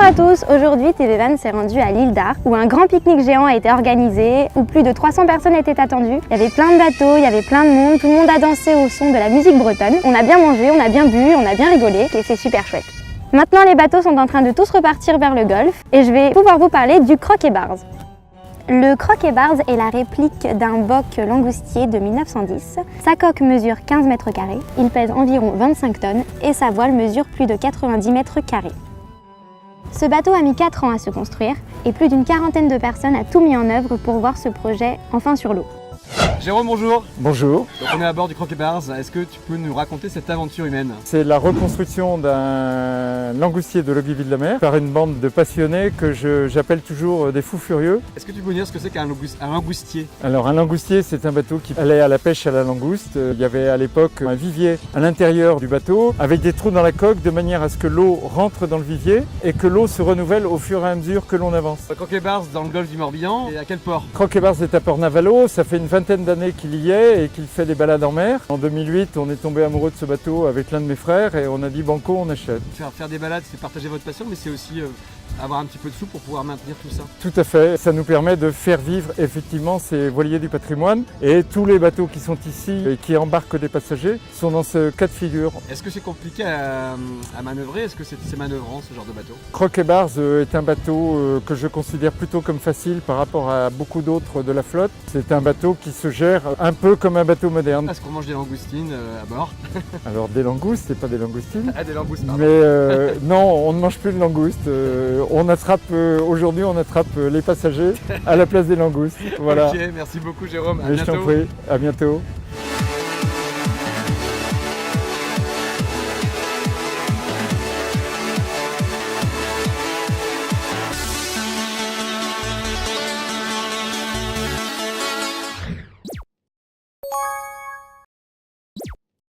Bonjour à tous, aujourd'hui TV Van s'est rendu à l'île d'Arc où un grand pique-nique géant a été organisé, où plus de 300 personnes étaient attendues. Il y avait plein de bateaux, il y avait plein de monde, tout le monde a dansé au son de la musique bretonne. On a bien mangé, on a bien bu, on a bien rigolé et c'est super chouette. Maintenant les bateaux sont en train de tous repartir vers le golfe et je vais pouvoir vous parler du Croquet-Bars. Le Croquet-Bars est la réplique d'un boc langoustier de 1910. Sa coque mesure 15 mètres carrés, il pèse environ 25 tonnes et sa voile mesure plus de 90 mètres carrés. Ce bateau a mis 4 ans à se construire et plus d'une quarantaine de personnes a tout mis en œuvre pour voir ce projet enfin sur l'eau. Jérôme, bonjour. Bonjour. Donc on est à bord du Croquet-Bars. Est-ce que tu peux nous raconter cette aventure humaine? C'est la reconstruction d'un langoustier de Loguiville-la-Mer par une bande de passionnés que j'appelle toujours des fous furieux. Est-ce que tu peux nous dire ce que c'est qu'un langoustier? Alors un langoustier, c'est un bateau qui allait à la pêche à la langouste. Il y avait à l'époque un vivier à l'intérieur du bateau avec des trous dans la coque de manière à ce que l'eau rentre dans le vivier et que l'eau se renouvelle au fur et à mesure que l'on avance. Le Croquet-Bars dans le golfe du Morbihan, et à quel port? Croquet-Bars est à Port-Navalo, ça fait une vingtaine d'années qu'il y est et qu'il fait des balades en mer. En 2008, on est tombé amoureux de ce bateau avec l'un de mes frères et on a dit banco, on achète. Faire des balades, c'est partager votre passion, mais c'est aussi avoir un petit peu de sous pour pouvoir maintenir tout ça. Tout à fait, ça nous permet de faire vivre effectivement ces voiliers du patrimoine et tous les bateaux qui sont ici et qui embarquent des passagers sont dans ce cas de figure. Est-ce que c'est compliqué à manœuvrer? Est-ce que c'est manœuvrant ce genre de bateau? Croquet-Bars est un bateau que je considère plutôt comme facile par rapport à beaucoup d'autres de la flotte. C'est un bateau qui se gère un peu comme un bateau moderne. Est-ce qu'on mange des langoustines à bord? Alors des langoustes, c'est pas des langoustines. Ah, des langoustes, pardon. Mais non, on ne mange plus de langoustes. Aujourd'hui, on attrape les passagers à la place des langoustes. Voilà. Ok, merci beaucoup Jérôme, à Mais je t'en bientôt. prie, à bientôt.